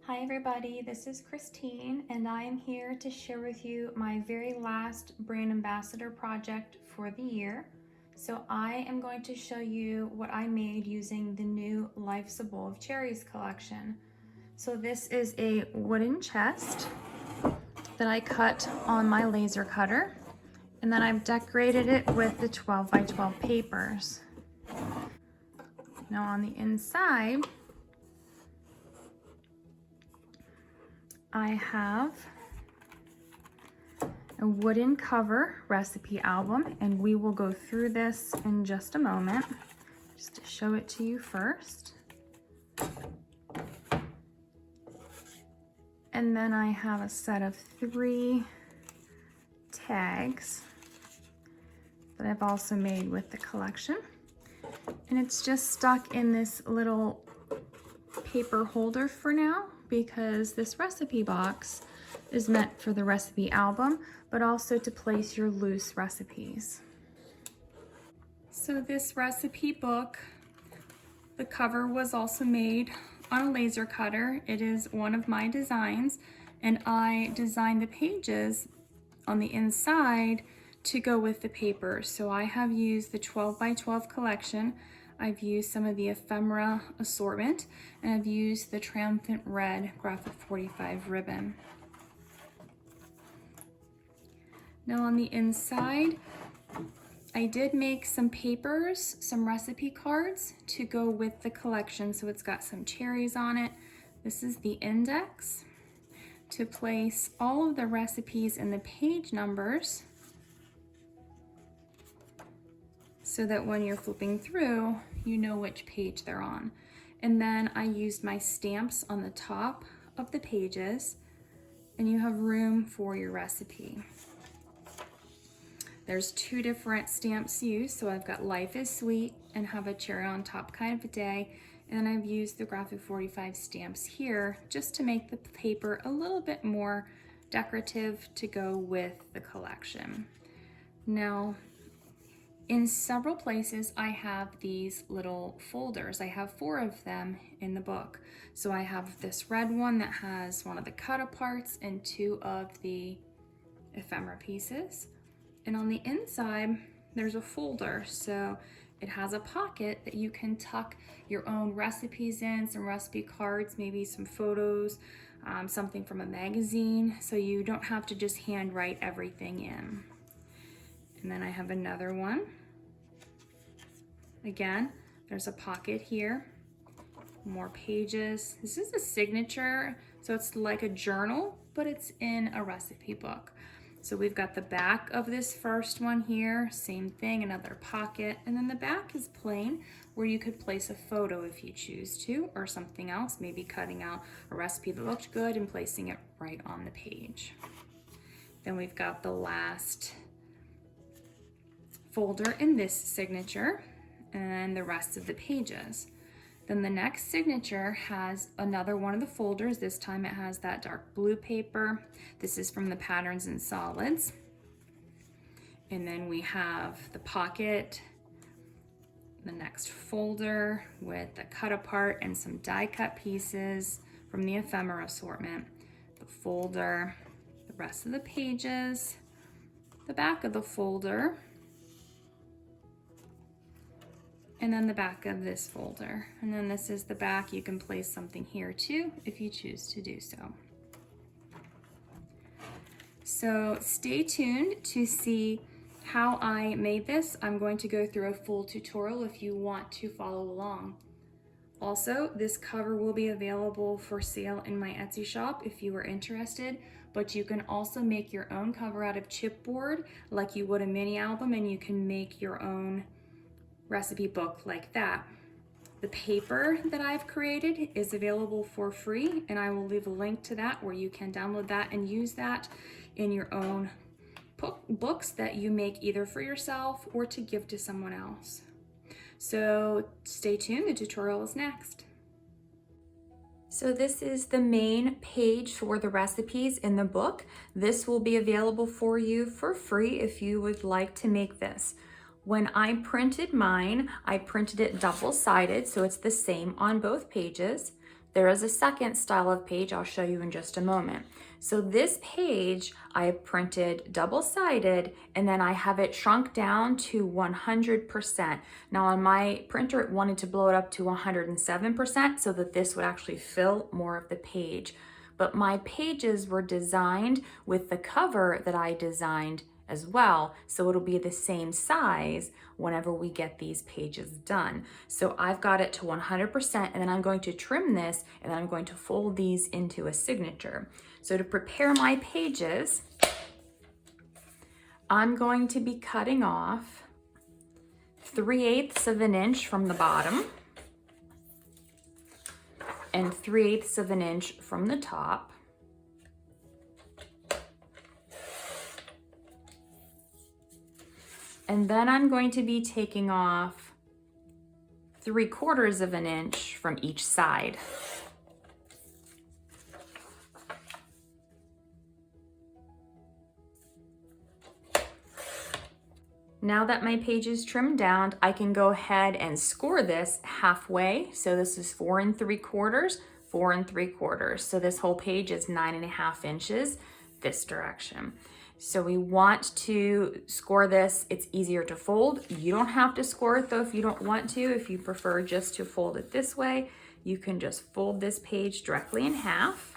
Hi everybody, this is Christine and I am here to share with you my very last brand ambassador project for the year. So I am going to show you what I made using the new Life's a Bowl of Cherries collection. So this is a wooden chest that I cut on my laser cutter, and then I've decorated it with the 12 by 12 papers. Now on the inside, I have a wooden cover recipe album, and we will go through this in just a moment, just to show it to you first. And then I have a set of 3 tags that I've also made with the collection. And it's just stuck in this little paper holder for now, because this recipe box is meant for the recipe album, but also to place your loose recipes. So this recipe book, the cover was also made on a laser cutter. It is one of my designs, and I designed the pages on the inside to go with the paper. So I have used the 12 by 12 collection. I've used some of the ephemera assortment, and I've used the Triumphant Red Graphic 45 ribbon. Now on the inside, I did make some papers, some recipe cards to go with the collection. So it's got some cherries on it. This is the index to place all of the recipes and the page numbers, so that when you're flipping through, you know which page they're on. And then I used my stamps on the top of the pages, and you have room for your recipe. There's 2 different stamps used, so I've got Life is Sweet and Have a Cherry on Top kind of a day, and I've used the Graphic 45 stamps here just to make the paper a little bit more decorative to go with the collection. Now, in several places, I have these little folders. I have 4 of them in the book. So I have this red one that has one of the cut-aparts and 2 of the ephemera pieces. And on the inside, there's a folder. So it has a pocket that you can tuck your own recipes in, some recipe cards, maybe some photos, something from a magazine, so you don't have to just hand write everything in. And then I have another one. Again, there's a pocket here, more pages. This is a signature, so it's like a journal, but it's in a recipe book. So we've got the back of this first one here, same thing, another pocket, and then the back is plain, where you could place a photo if you choose to, or something else, maybe cutting out a recipe that looked good and placing it right on the page. Then we've got the last folder in this signature, and the rest of the pages. Then the next signature has another one of the folders. This time it has that dark blue paper. This is from the Patterns and Solids. And then we have the pocket, the next folder with the cut apart and some die cut pieces from the ephemera assortment, the folder, the rest of the pages, the back of the folder, and then the back of this folder. And then this is the back. You can place something here too if you choose to do so. So stay tuned to see how I made this. I'm going to go through a full tutorial if you want to follow along. Also, this cover will be available for sale in my Etsy shop if you are interested, but you can also make your own cover out of chipboard like you would a mini album, and you can make your own recipe book like that. The paper that I've created is available for free, and I will leave a link to that where you can download that and use that in your own books that you make either for yourself or to give to someone else. So stay tuned, the tutorial is next. So this is the main page for the recipes in the book. This will be available for you for free if you would like to make this. When I printed mine, I printed it double-sided, so it's the same on both pages. There is a second style of page I'll show you in just a moment. So this page I printed double-sided, and then I have it shrunk down to 100%. Now on my printer, it wanted to blow it up to 107% so that this would actually fill more of the page. But my pages were designed with the cover that I designed as well, so it'll be the same size whenever we get these pages done. So I've got it to 100%, and then I'm going to trim this, and then I'm going to fold these into a signature. So to prepare my pages, I'm going to be cutting off 3/8 of an inch from the bottom and 3/8 of an inch from the top. And then I'm going to be taking off 3/4 of an inch from each side. Now that my page is trimmed down, I can go ahead and score this halfway. So this is 4 3/4, 4 3/4. So this whole page is 9.5 inches this direction. So we want to score this. It's easier to fold. You don't have to score it though if you don't want to. If you prefer just to fold it this way, you can just fold this page directly in half.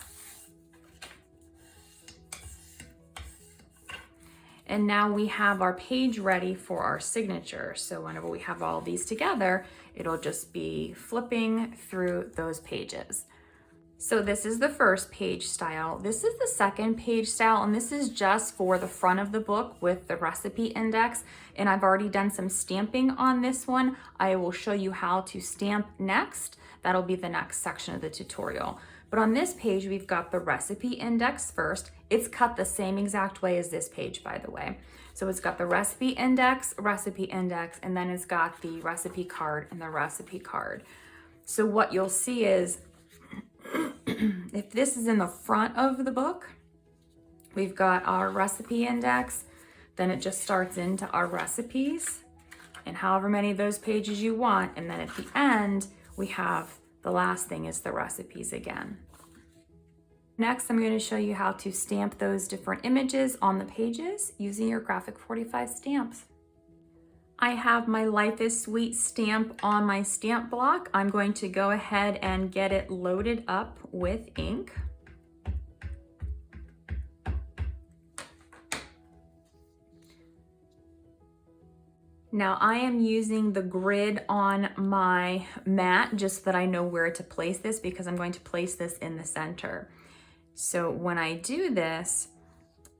And now we have our page ready for our signature. So whenever we have all these together, it'll just be flipping through those pages. So this is the first page style. This is the second page style, and this is just for the front of the book with the recipe index. And I've already done some stamping on this one. I will show you how to stamp next. That'll be the next section of the tutorial. But on this page, we've got the recipe index first. It's cut the same exact way as this page, by the way. So it's got the recipe index, and then it's got the recipe card and the recipe card. So what you'll see is, if this is in the front of the book, we've got our recipe index, then it just starts into our recipes, and however many of those pages you want, and then at the end, we have the last thing is the recipes again. Next, I'm going to show you how to stamp those different images on the pages using your Graphic 45 stamps. I have my Life is Sweet stamp on my stamp block. I'm going to go ahead and get it loaded up with ink. Now I am using the grid on my mat just so that I know where to place this, because I'm going to place this in the center. So when I do this,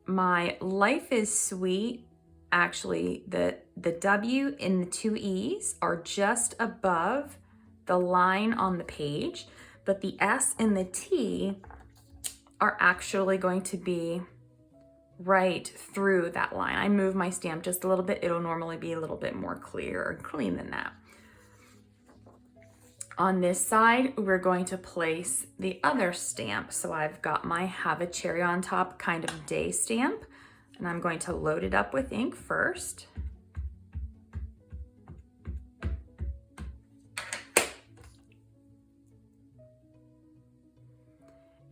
my Life is Sweet, actually the W and the 2 E's are just above the line on the page, but the S and the T are actually going to be right through that line. I move my stamp just a little bit. It'll normally be a little bit more clear or clean than that. On this side, we're going to place the other stamp. So I've got my Have a Cherry on Top kind of day stamp, and I'm going to load it up with ink first.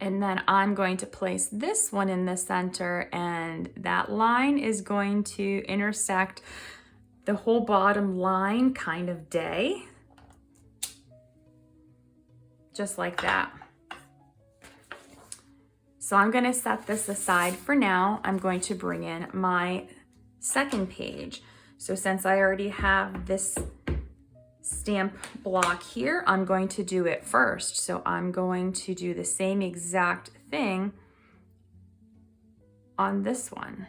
And then I'm going to place this one in the center, and that line is going to intersect the whole bottom line kind of day. Just like that. So I'm going to set this aside for now. I'm going to bring in my second page. So since I already have this stamp block here, I'm going to do it first. So I'm going to do the same exact thing on this one.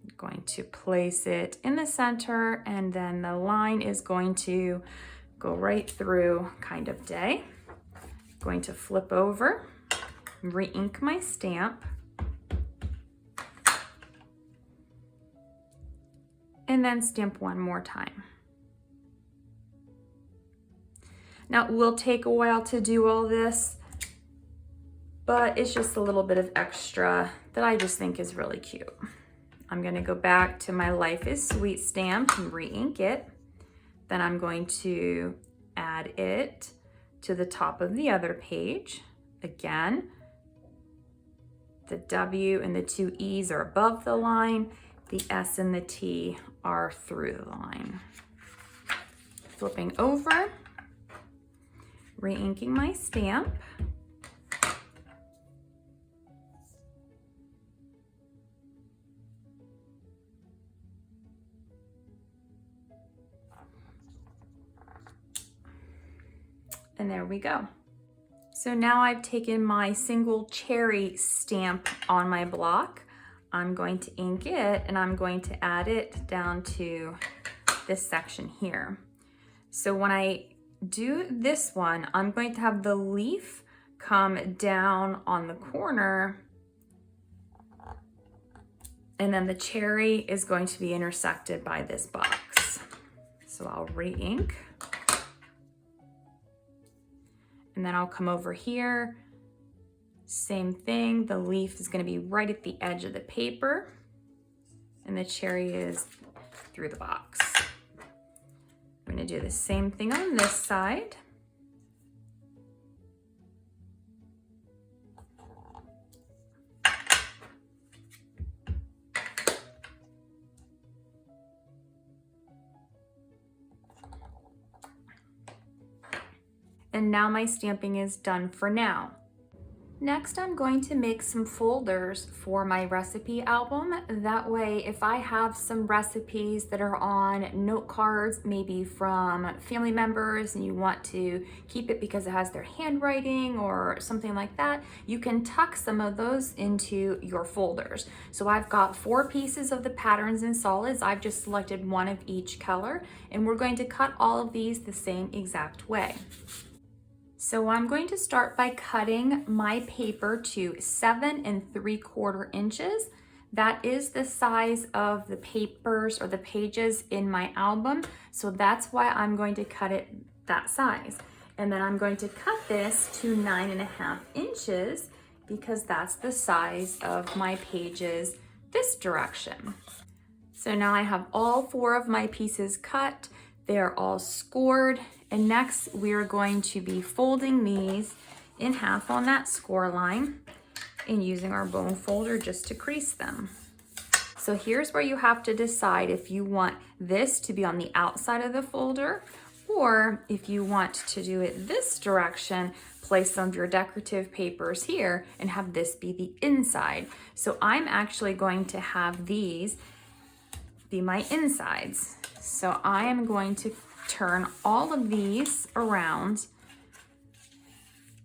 I'm going to place it in the center, and then the line is going to go right through kind of day. I'm going to flip over, re-ink my stamp, and then stamp one more time. Now, it will take a while to do all this, but it's just a little bit of extra that I just think is really cute. I'm going to go back to my Life is Sweet stamp and re-ink it. Then I'm going to add it to the top of the other page. Again, the W and the two E's are above the line. The S and the T are through the line. Flipping over, re-inking my stamp. And there we go. So now I've taken my single cherry stamp on my block. I'm going to ink it and I'm going to add it down to this section here. So when I do this one, I'm going to have the leaf come down on the corner, and then the cherry is going to be intersected by this box. So I'll re-ink. And then I'll come over here, same thing, the leaf is gonna be right at the edge of the paper and the cherry is through the box. I'm gonna do the same thing on this side. And now my stamping is done for now. Next, I'm going to make some folders for my recipe album. That way, if I have some recipes that are on note cards, maybe from family members, and you want to keep it because it has their handwriting or something like that, you can tuck some of those into your folders. So I've got 4 pieces of the patterns and solids. I've just selected one of each color, and we're going to cut all of these the same exact way. So I'm going to start by cutting my paper to 7 3/4 inches. That is the size of the papers or the pages in my album. So that's why I'm going to cut it that size. And then I'm going to cut this to 9.5 inches because that's the size of my pages this direction. So now I have all 4 of my pieces cut. They're all scored. And next we are going to be folding these in half on that score line and using our bone folder just to crease them. So here's where you have to decide if you want this to be on the outside of the folder, or if you want to do it this direction, place some of your decorative papers here and have this be the inside. So I'm actually going to have these be my insides. So I am going to turn all of these around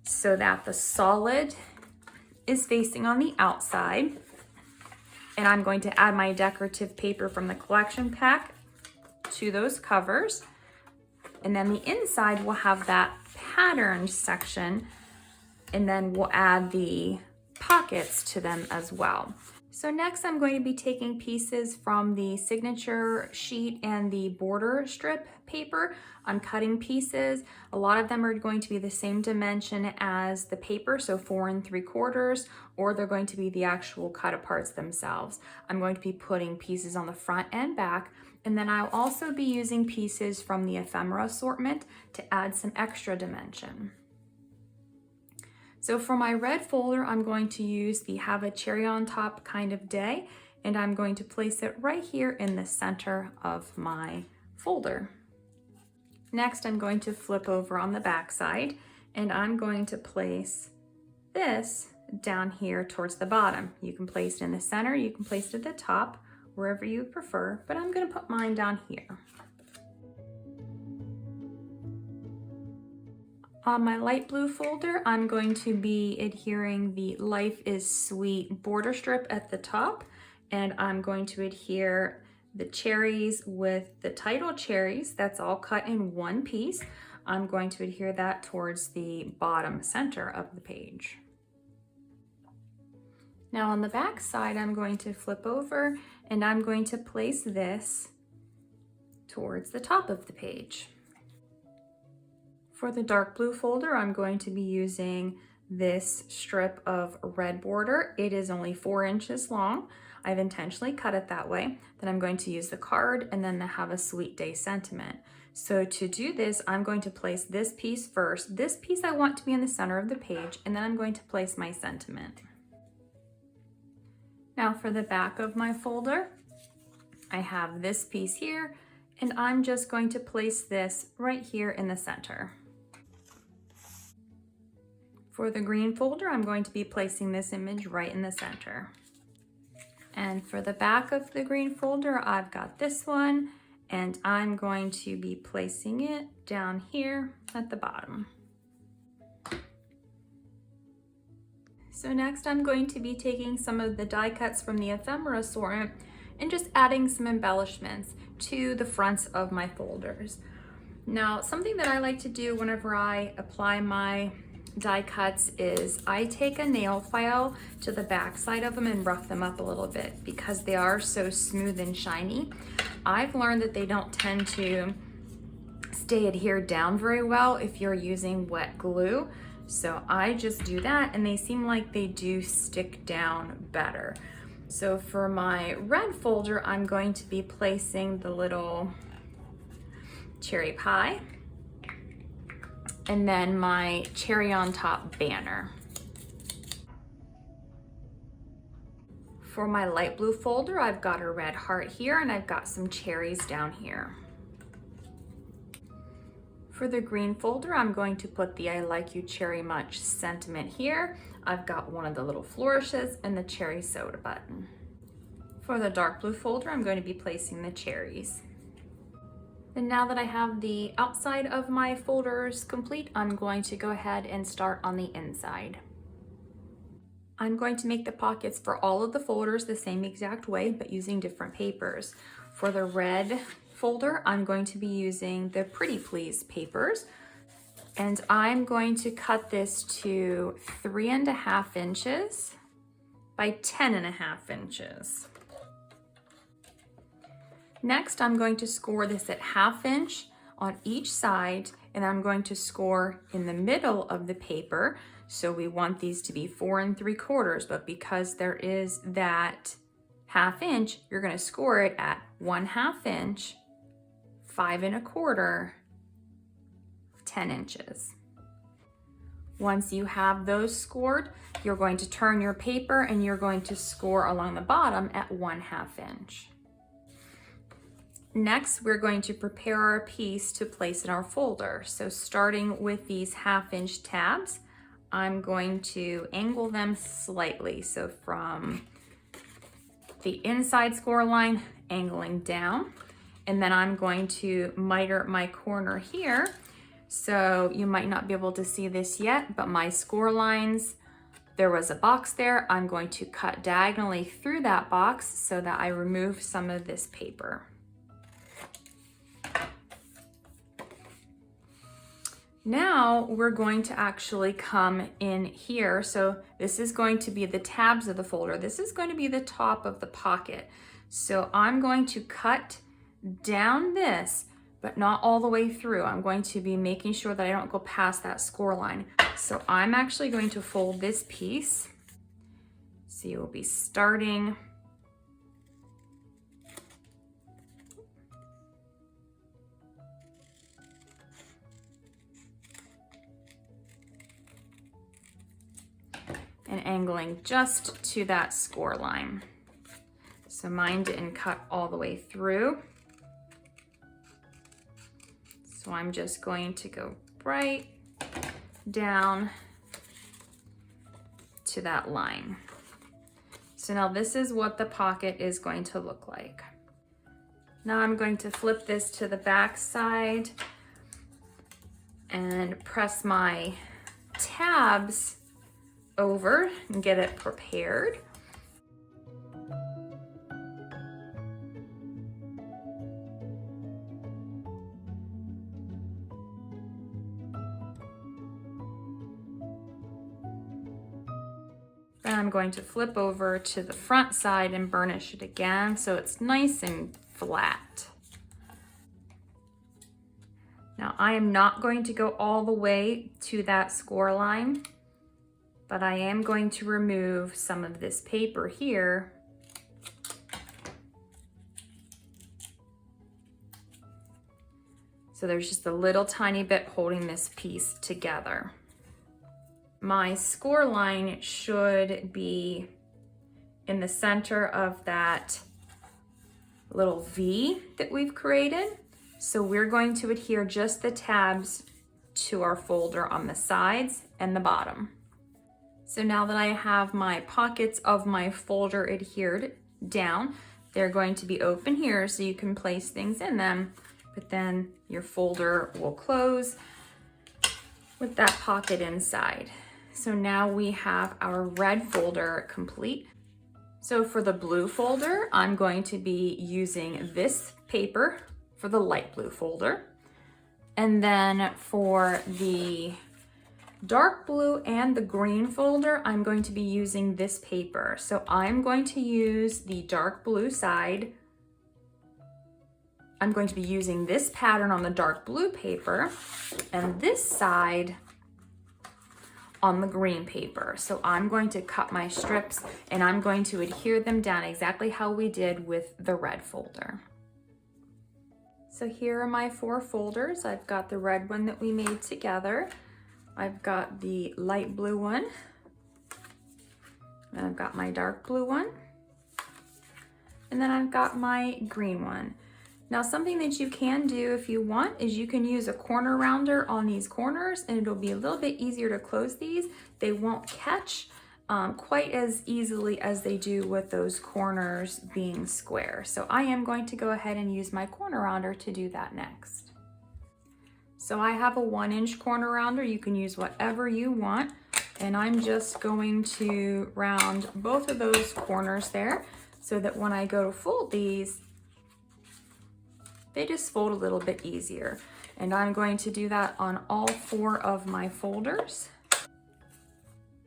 so that the solid is facing on the outside. And I'm going to add my decorative paper from the collection pack to those covers. And then the inside will have that patterned section, and then we'll add the pockets to them as well. So next I'm going to be taking pieces from the signature sheet and the border strip paper. I'm cutting pieces. A lot of them are going to be the same dimension as the paper, so 4 3/4, or they're going to be the actual cut aparts themselves. I'm going to be putting pieces on the front and back, and then I'll also be using pieces from the ephemera assortment to add some extra dimension. So for my red folder, I'm going to use the Have a Cherry on Top kind of day, and I'm going to place it right here in the center of my folder. Next, I'm going to flip over on the back side, and I'm going to place this down here towards the bottom. You can place it in the center, you can place it at the top, wherever you prefer, but I'm going to put mine down here. On my light blue folder, I'm going to be adhering the Life is Sweet border strip at the top, and I'm going to adhere the cherries with the title Cherries. That's all cut in one piece. I'm going to adhere that towards the bottom center of the page. Now on the back side, I'm going to flip over and I'm going to place this towards the top of the page. For the dark blue folder, I'm going to be using this strip of red border. It is only 4 inches long. I've intentionally cut it that way. Then I'm going to use the card and then the Have a Sweet Day sentiment. So to do this, I'm going to place this piece first. This piece I want to be in the center of the page, and then I'm going to place my sentiment. Now for the back of my folder, I have this piece here, and I'm just going to place this right here in the center. For the green folder, I'm going to be placing this image right in the center. And for the back of the green folder, I've got this one, and I'm going to be placing it down here at the bottom. So next I'm going to be taking some of the die cuts from the ephemera assortment and just adding some embellishments to the fronts of my folders. Now, something that I like to do whenever I apply my die cuts is I take a nail file to the back side of them and rough them up a little bit because they are so smooth and shiny. I've learned that they don't tend to stay adhered down very well if you're using wet glue. So I just do that and they seem like they do stick down better. So for my red folder, I'm going to be placing the little cherry pie and then my cherry on top banner. For my light blue folder, I've got a red heart here and I've got some cherries down here. For the green folder, I'm going to put the I like you cherry much sentiment here. I've got one of the little flourishes and the cherry soda button. For the dark blue folder, I'm going to be placing the cherries. And now that I have the outside of my folders complete, I'm going to go ahead and start on the inside. I'm going to make the pockets for all of the folders the same exact way, but using different papers. For the red folder, I'm going to be using the Pretty Please papers, and I'm going to cut this to 3.5 inches by 10.5 inches. Next, I'm going to score this at 1/2 inch on each side, and I'm going to score in the middle of the paper. So we want these to be 4 3/4, but because there is that 1/2 inch, you're going to score it at 1/2 inch, 5 1/4, 10 inches. Once you have those scored, you're going to turn your paper and you're going to score along the bottom at 1/2 inch. Next, we're going to prepare our piece to place in our folder. So starting with these 1/2 inch tabs, I'm going to angle them slightly. So from the inside score line, angling down, and then I'm going to miter my corner here. So you might not be able to see this yet, but my score lines, there was a box there. I'm going to cut diagonally through that box so that I remove some of this paper. Now we're going to actually come in here. So this is going to be the tabs of the folder. This is going to be the top of the pocket. So I'm going to cut down this, but not all the way through. I'm going to be making sure that I don't go past that score line. So I'm actually going to fold this piece. So you'll be starting and angling just to that score line. So mine didn't cut all the way through. So I'm just going to go right down to that line. So now this is what the pocket is going to look like. Now I'm going to flip this to the back side and press my tabs over and get it prepared. Then I'm going to flip over to the front side and burnish it again so it's nice and flat. Now I am not going to go all the way to that score line, but I am going to remove some of this paper here. So there's just a little tiny bit holding this piece together. My score line should be in the center of that little V that we've created. So we're going to adhere just the tabs to our folder on the sides and the bottom. So now that I have my pockets of my folder adhered down, they're going to be open here so you can place things in them, but then your folder will close with that pocket inside. So now we have our red folder complete. So for the blue folder, I'm going to be using this paper for the light blue folder. And then for the dark blue and the green folder, I'm going to be using this paper. So I'm going to use the dark blue side. I'm going to be using this pattern on the dark blue paper and this side on the green paper. So I'm going to cut my strips and I'm going to adhere them down exactly how we did with the red folder. So here are my 4 folders. I've got the red one that we made together. I've got the light blue one, and I've got my dark blue one, and then I've got my green one. Now something that you can do if you want is you can use a corner rounder on these corners and it'll be a little bit easier to close these. They won't catch quite as easily as they do with those corners being square. So I am going to go ahead and use my corner rounder to do that next. So I have a 1-inch corner rounder. You can use whatever you want. And I'm just going to round both of those corners there so that when I go to fold these, they just fold a little bit easier. And I'm going to do that on all 4 of my folders.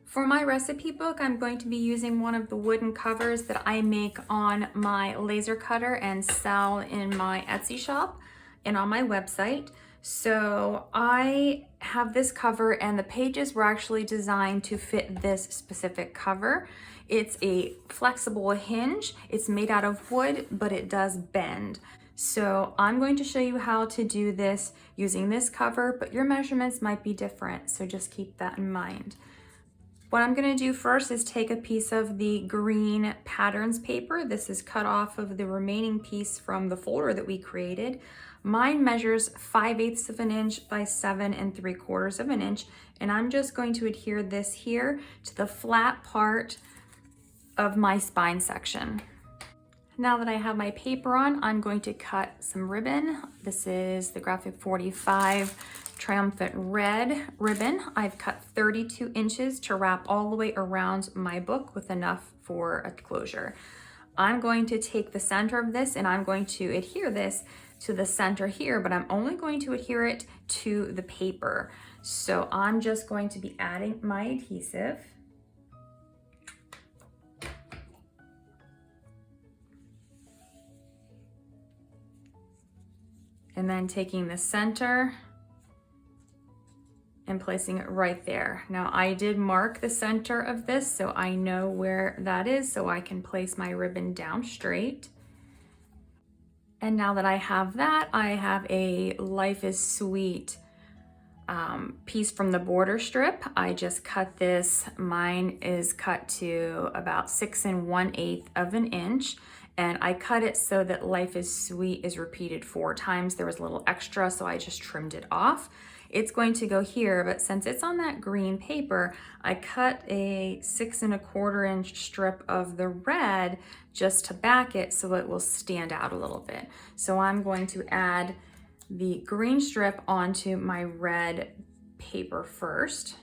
For my recipe book, I'm going to be using one of the wooden covers that I make on my laser cutter and sell in my Etsy shop and on my website. So I have this cover and the pages were actually designed to fit this specific cover. It's a flexible hinge. It's made out of wood, but it does bend. So I'm going to show you how to do this using this cover, but your measurements might be different. So just keep that in mind. What I'm going to do first is take a piece of the green patterns paper. This is cut off of the remaining piece from the folder that we created. Mine measures 5/8 of an inch by 7 3/4 of an inch. And I'm just going to adhere this here to the flat part of my spine section. Now that I have my paper on, I'm going to cut some ribbon. This is the Graphic 45 Triumphant Red ribbon. I've cut 32 inches to wrap all the way around my book with enough for a closure. I'm going to take the center of this and I'm going to adhere this to the center here, but I'm only going to adhere it to the paper. So I'm just going to be adding my adhesive. And then taking the center and placing it right there. Now I did mark the center of this so I know where that is so I can place my ribbon down straight. And now that I have that, I have a Life is Sweet piece from the border strip. I just cut this. Mine is cut to about 6 1/8 of an inch. And I cut it so that Life is Sweet is repeated 4 times. There was a little extra, so I just trimmed it off. It's going to go here, but since it's on that green paper, I cut a 6 1/4 inch strip of the red just to back it so it will stand out a little bit. So I'm going to add the green strip onto my red paper first.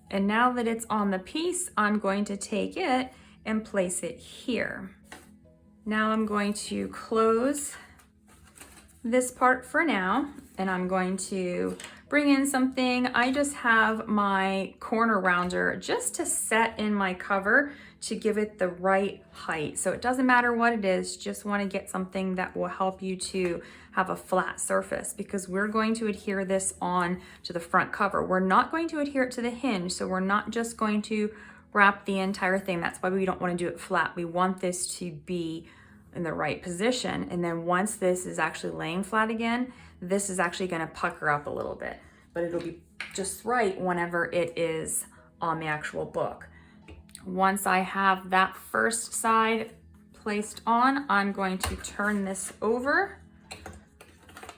And now that it's on the piece, I'm going to take it and place it here. Now I'm going to close this part for now, and I'm going to bring in something. I just have my corner rounder just to set in my cover to give it the right height. So it doesn't matter what it is, just want to get something that will help you to have a flat surface because we're going to adhere this on to the front cover. We're not going to adhere it to the hinge, so we're not just going to wrap the entire thing. That's why we don't want to do it flat. We want this to be in the right position. And then once this is actually laying flat again, this is actually gonna pucker up a little bit, but it'll be just right whenever it is on the actual book. Once I have that first side placed on, I'm going to turn this over,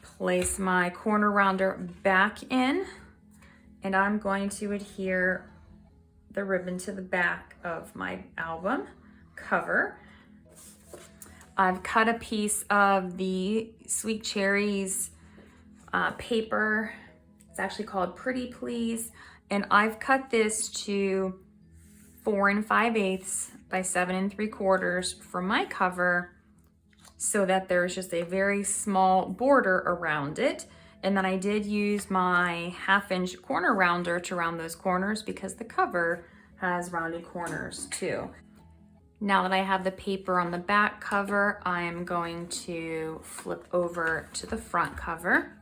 place my corner rounder back in, and I'm going to adhere the ribbon to the back of my album cover. I've cut a piece of the Sweet Cherries paper. It's actually called Pretty Please, and I've cut this to 4 5/8 by 7 3/4 for my cover, so that there's just a very small border around it. And then I did use my 1/2" corner rounder to round those corners because the cover has rounded corners too. Now that I have the paper on the back cover, I am going to flip over to the front cover.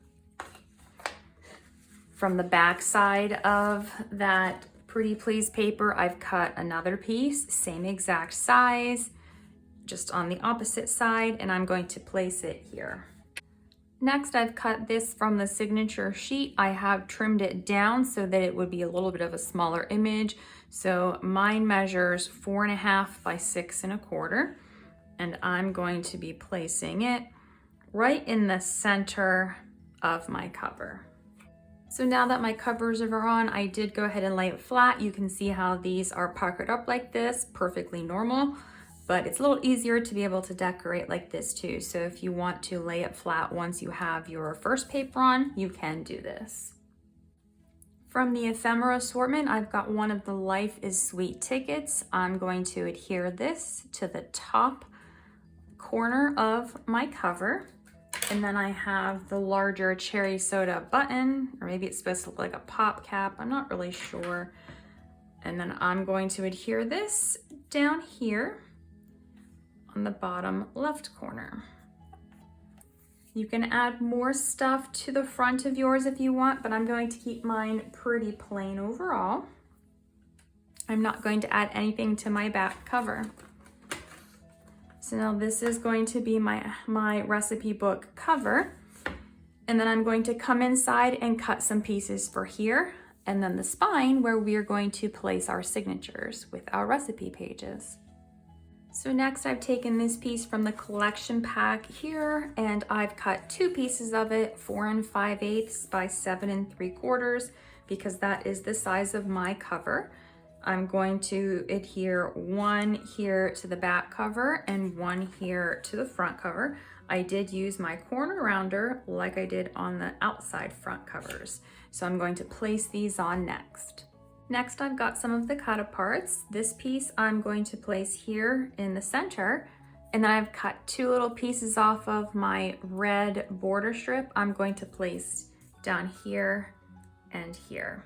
From the back side of that Pretty Please paper, I've cut another piece, same exact size, just on the opposite side, and I'm going to place it here. Next, I've cut this from the signature sheet. I have trimmed it down so that it would be a little bit of a smaller image. So mine measures 4 1/2 by 6 1/4, and I'm going to be placing it right in the center of my cover. So now that my covers are on, I did go ahead and lay it flat. You can see how these are puckered up like this, perfectly normal, but it's a little easier to be able to decorate like this too. So if you want to lay it flat once you have your first paper on, you can do this. From the ephemera assortment, I've got one of the Life is Sweet tickets. I'm going to adhere this to the top corner of my cover. And then I have the larger cherry soda button, or maybe it's supposed to look like a pop cap. I'm not really sure. And then I'm going to adhere this down here on the bottom left corner. You can add more stuff to the front of yours if you want, but I'm going to keep mine pretty plain overall. I'm not going to add anything to my back cover. So now this is going to be my recipe book cover. And then I'm going to come inside and cut some pieces for here, and then the spine where we are going to place our signatures with our recipe pages. So next I've taken this piece from the collection pack here, and I've cut 2 pieces of it, 4 5/8 by 7 3/4, because that is the size of my cover. I'm going to adhere one here to the back cover and one here to the front cover. I did use my corner rounder like I did on the outside front covers. So I'm going to place these on next. Next, I've got some of the cut aparts. This piece I'm going to place here in the center, and then I've cut 2 little pieces off of my red border strip. I'm going to place down here and here.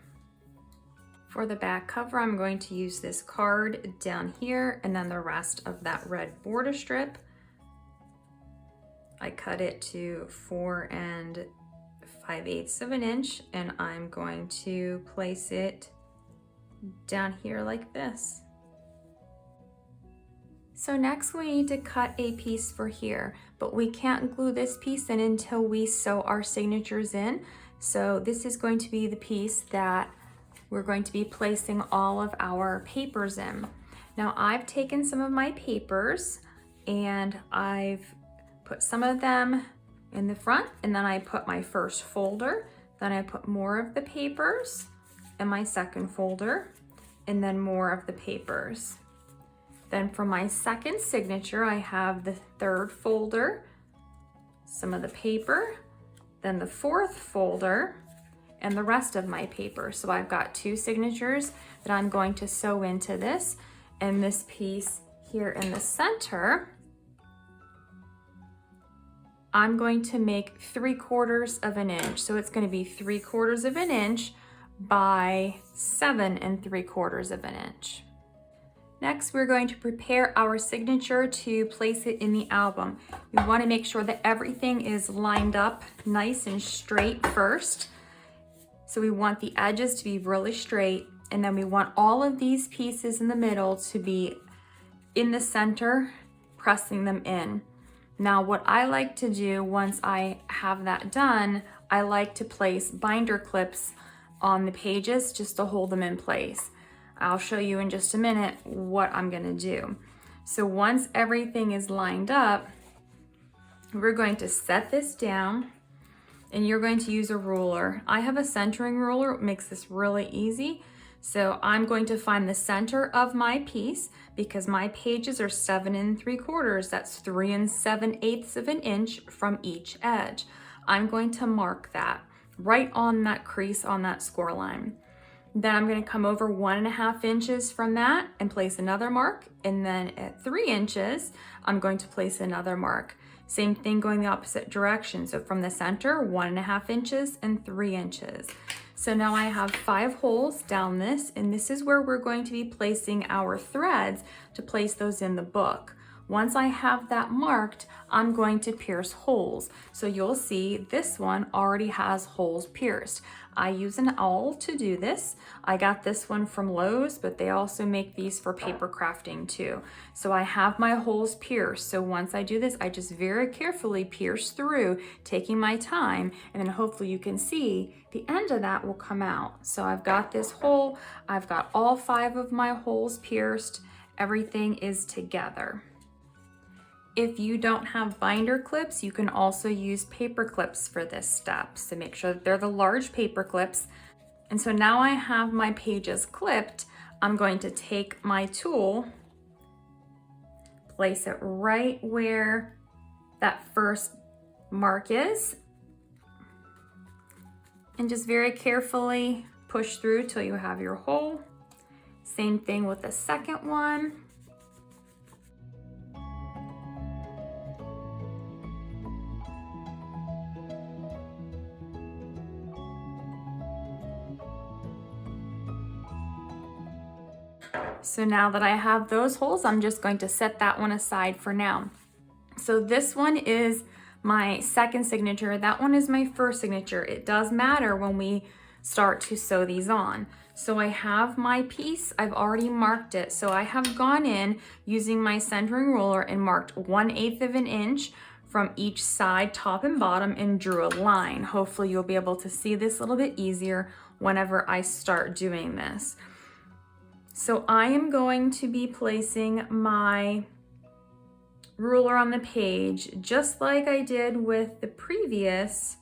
For the back cover, I'm going to use this card down here, and then the rest of that red border strip. I cut it to 4 5/8 of an inch, and I'm going to place it down here like this. So next we need to cut a piece for here, but we can't glue this piece in until we sew our signatures in. So this is going to be the piece that we're going to be placing all of our papers in. Now I've taken some of my papers and I've put some of them in the front, and then I put my first folder, then I put more of the papers in my second folder, and then more of the papers. Then for my second signature, I have the third folder, some of the paper, then the fourth folder, and the rest of my paper. So I've got 2 signatures that I'm going to sew into this, and this piece here in the center, I'm going to make 3/4 of an inch. So it's going to be 3/4 of an inch by 7 3/4 of an inch. Next, we're going to prepare our signature to place it in the album. We want to make sure that everything is lined up nice and straight first. So we want the edges to be really straight, and then we want all of these pieces in the middle to be in the center, pressing them in. Now, what I like to do once I have that done, I like to place binder clips on the pages just to hold them in place. I'll show you in just a minute what I'm gonna do. So once everything is lined up, we're going to set this down and you're going to use a ruler. I have a centering ruler, it makes this really easy. So I'm going to find the center of my piece because my pages are 7 3/4. That's 3 7/8 of an inch from each edge. I'm going to mark that right on that crease on that score line. Then I'm going to come over 1.5 inches from that and place another mark. And then at 3 inches, I'm going to place another mark. Same thing going the opposite direction. So from the center, 1.5 inches and 3 inches. So now I have 5 holes down this, and this is where we're going to be placing our threads to place those in the book. Once I have that marked, I'm going to pierce holes. So you'll see this one already has holes pierced. I use an awl to do this. I got this one from Lowe's, but they also make these for paper crafting too. So I have my holes pierced. So once I do this, I just very carefully pierce through, taking my time, and then hopefully you can see the end of that will come out. So I've got this hole, I've got all 5 of my holes pierced, everything is together. If you don't have binder clips, you can also use paper clips for this step. So make sure that they're the large paper clips. And so now I have my pages clipped, I'm going to take my tool, place it right where that first mark is, and just very carefully push through till you have your hole. Same thing with the second one. So now that I have those holes, I'm just going to set that one aside for now. So this one is my second signature. That one is my first signature. It does matter when we start to sew these on. So I have my piece, I've already marked it. So I have gone in using my centering ruler and marked 1/8 of an inch from each side, top and bottom, and drew a line. Hopefully you'll be able to see this a little bit easier whenever I start doing this. So I am going to be placing my ruler on the page just like I did with the previous.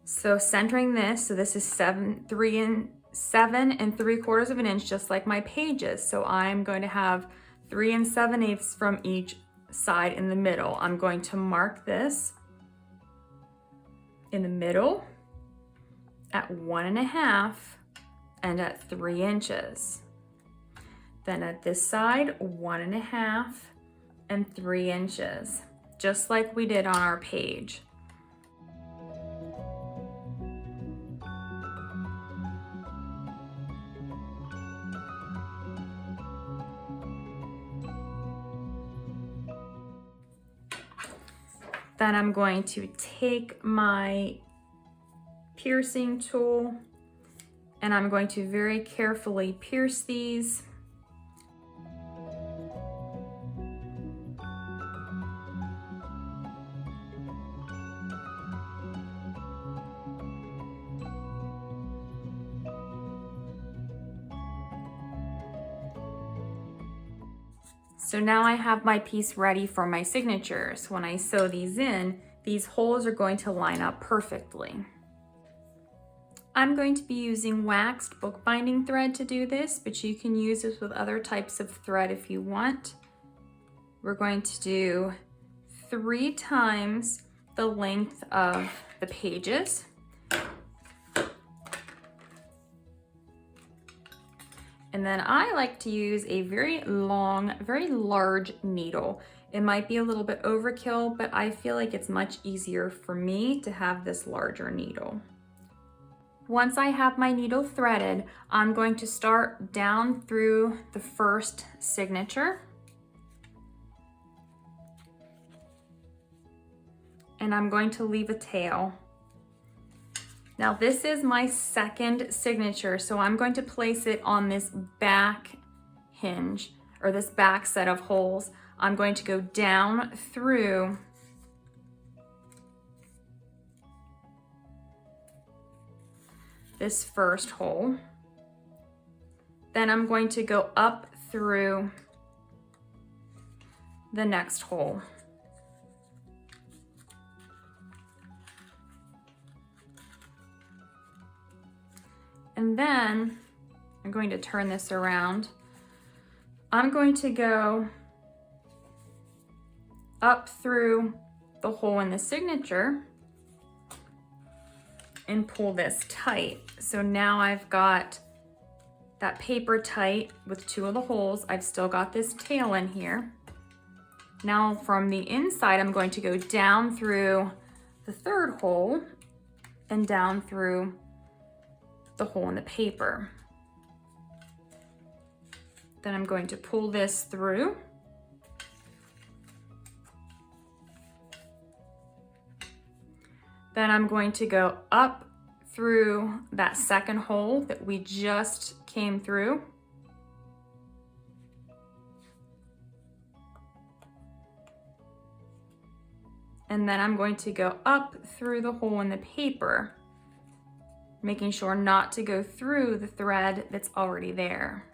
So centering this, so this is 7 3/4 of an inch, just like my pages. So I'm going to have 3 7/8 from each side in the middle. I'm going to mark this in the middle at 1.5 and at 3 inches. Then at this side, 1.5 and 3 inches, just like we did on our page. Then I'm going to take my piercing tool and I'm going to very carefully pierce these. So now I have my piece ready for my signatures. When I sew these in, these holes are going to line up perfectly. I'm going to be using waxed bookbinding thread to do this, but you can use this with other types of thread if you want. We're going to do 3 times the length of the pages. And then I like to use a very long, very large needle. It might be a little bit overkill, but I feel like it's much easier for me to have this larger needle. Once I have my needle threaded, I'm going to start down through the first signature. And I'm going to leave a tail. Now this is my second signature, so I'm going to place it on this back hinge, or this back set of holes. I'm going to go down through this first hole. Then I'm going to go up through the next hole. And then I'm going to turn this around. I'm going to go up through the hole in the signature and pull this tight. So now I've got that paper tight with 2 of the holes. I've still got this tail in here. Now from the inside, I'm going to go down through the 3rd hole and down through the hole in the paper. Then I'm going to pull this through. Then I'm going to go up through that 2nd hole that we just came through. And then I'm going to go up through the hole in the paper, making sure not to go through the thread that's already there.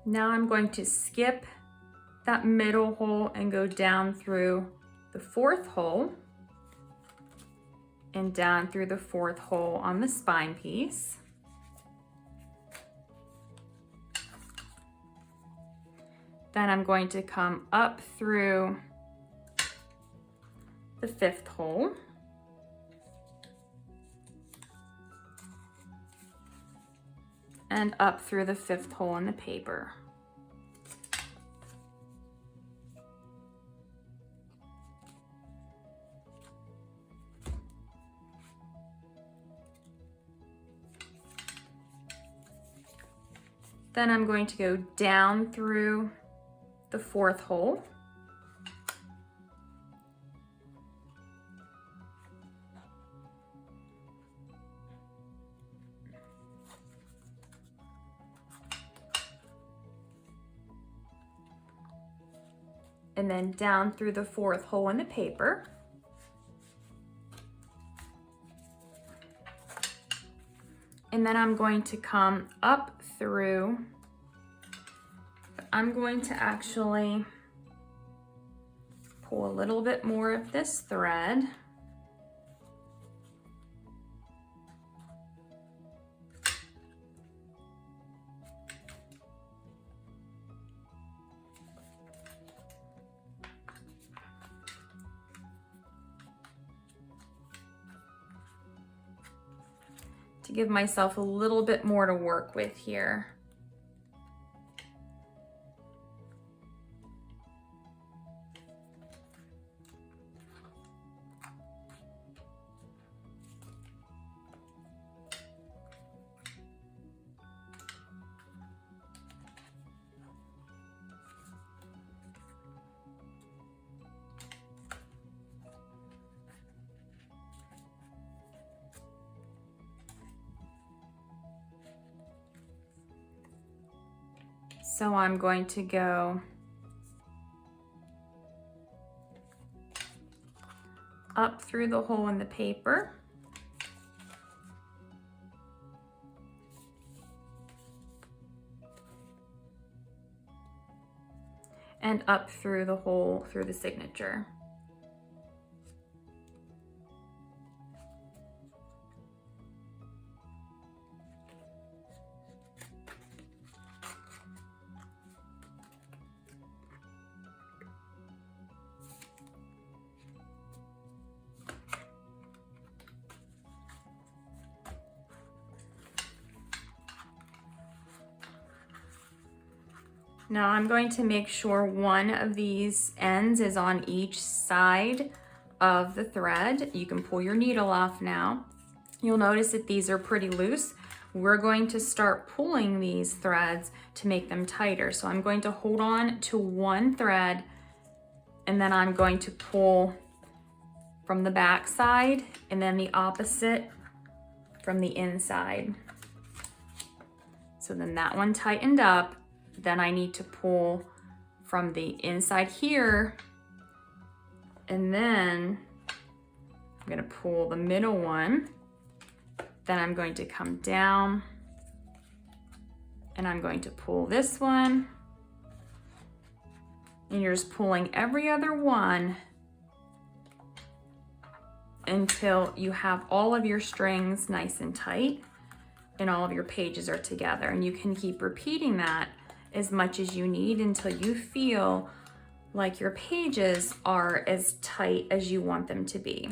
Now I'm going to skip that middle hole and go down through the 4th hole and down through the 4th hole on the spine piece. Then I'm going to come up through the 5th hole. And up through the 5th hole in the paper. Then I'm going to go down through the 4th hole. And then down through the 4th hole in the paper. And then I'm going to come up through, I'm going to actually pull a little bit more of this thread. To give myself a little bit more to work with here. So I'm going to go up through the hole in the paper and up through the hole through the signature. Now I'm going to make sure one of these ends is on each side of the thread. You can pull your needle off now. You'll notice that these are pretty loose. We're going to start pulling these threads to make them tighter. So I'm going to hold on to one thread and then I'm going to pull from the back side and then the opposite from the inside. So then that one tightened up. Then I need to pull from the inside here, and then I'm gonna pull the middle one. Then I'm going to come down and I'm going to pull this one. And you're just pulling every other one until you have all of your strings nice and tight and all of your pages are together. And you can keep repeating that as much as you need until you feel like your pages are as tight as you want them to be.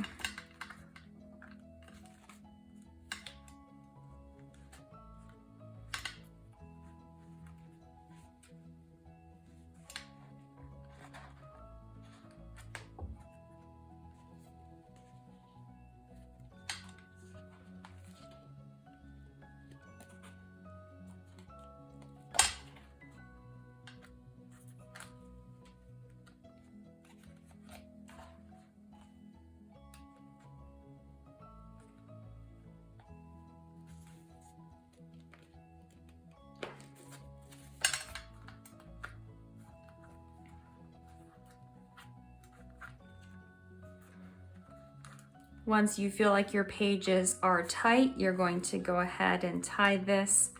Once you feel like your pages are tight, you're going to go ahead and tie this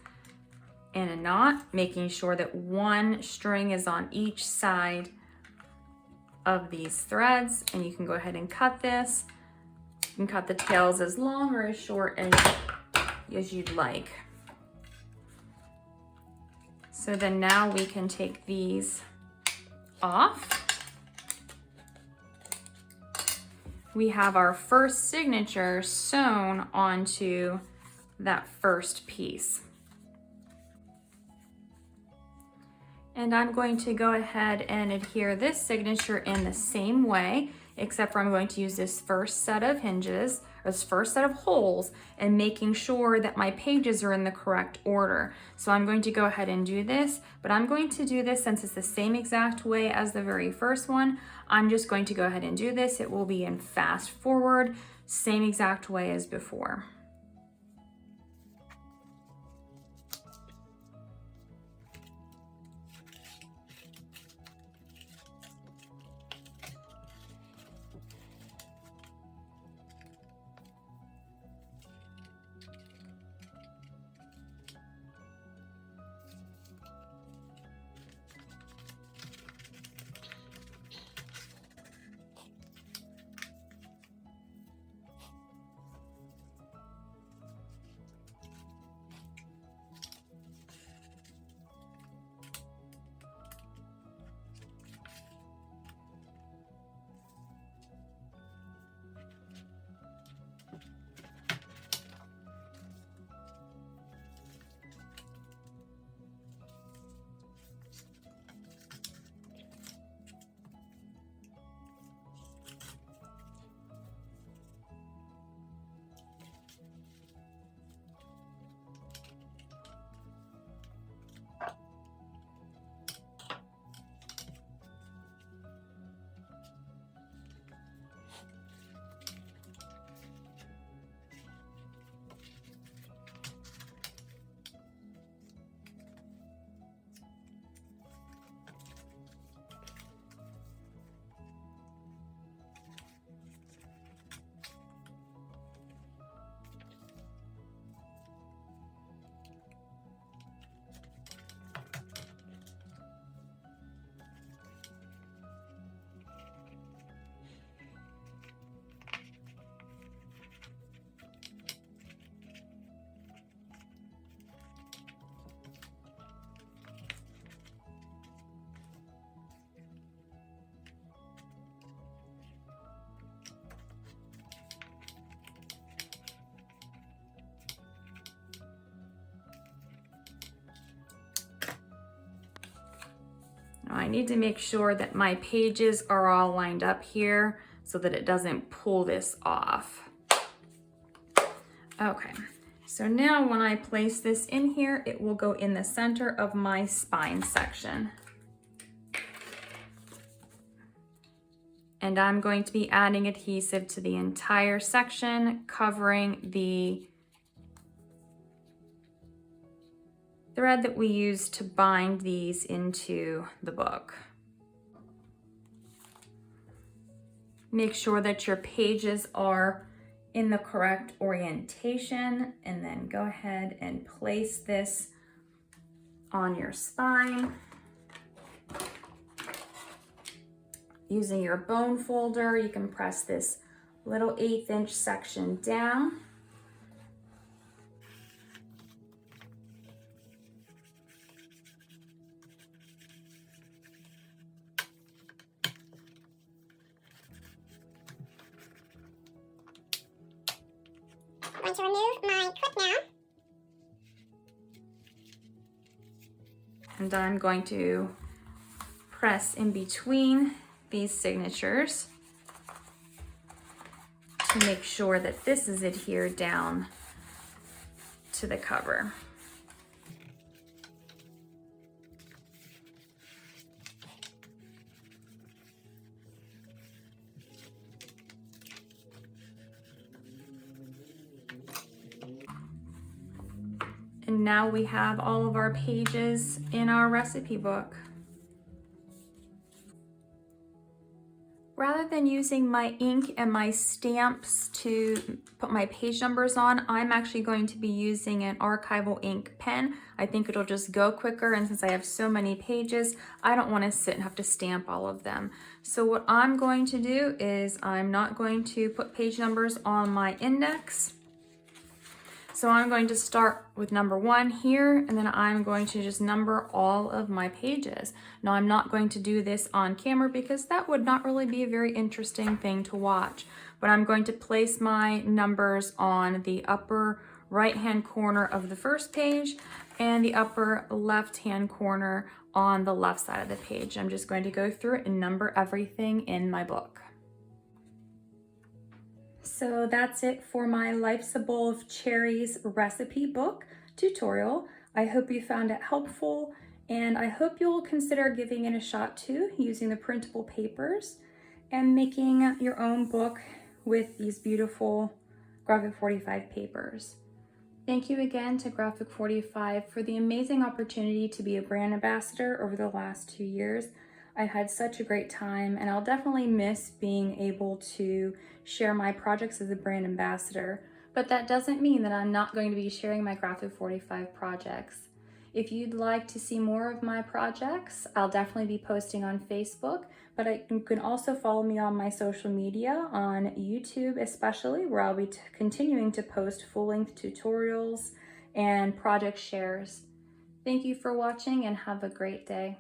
in a knot, making sure that one string is on each side of these threads. And you can go ahead and cut this. You can cut the tails as long or as short as you'd like. So then now we can take these off. We have our first signature sewn onto that first piece. And I'm going to go ahead and adhere this signature in the same way, except for I'm going to use this first set of hinges, or this first set of holes, and making sure that my pages are in the correct order. So I'm going to go ahead and do this, but I'm going to do this since it's the same exact way as the very first one. I'm just going to go ahead and do this. It will be in fast forward, same exact way as before. I need to make sure that my pages are all lined up here so that it doesn't pull this off. Okay, so now when I place this in here, it will go in the center of my spine section. And I'm going to be adding adhesive to the entire section, covering the thread that we use to bind these into the book. Make sure that your pages are in the correct orientation, and then go ahead and place this on your spine. Using your bone folder, you can press this little 1/8 inch section down. I'm going to remove my clip now. And I'm going to press in between these signatures to make sure that this is adhered down to the cover. And now we have all of our pages in our recipe book. Rather than using my ink and my stamps to put my page numbers on, I'm actually going to be using an archival ink pen. I think it'll just go quicker, and since I have so many pages, I don't want to sit and have to stamp all of them. So what I'm going to do is I'm not going to put page numbers on my index. So I'm going to start with number 1 here, and then I'm going to just number all of my pages. Now I'm not going to do this on camera because that would not really be a very interesting thing to watch, but I'm going to place my numbers on the upper right-hand corner of the first page and the upper left-hand corner on the left side of the page. I'm just going to go through it and number everything in my book. So that's it for my Life's a Bowl of Cherries recipe book tutorial. I hope you found it helpful, and I hope you'll consider giving it a shot too, using the printable papers and making your own book with these beautiful Graphic 45 papers. Thank you again to Graphic 45 for the amazing opportunity to be a brand ambassador over the last 2 years. I had such a great time, and I'll definitely miss being able to share my projects as a brand ambassador, but that doesn't mean that I'm not going to be sharing my Graphic 45 projects. If you'd like to see more of my projects, I'll definitely be posting on Facebook, but you can also follow me on my social media, on YouTube especially, where I'll be continuing to post full-length tutorials and project shares. Thank you for watching, and have a great day.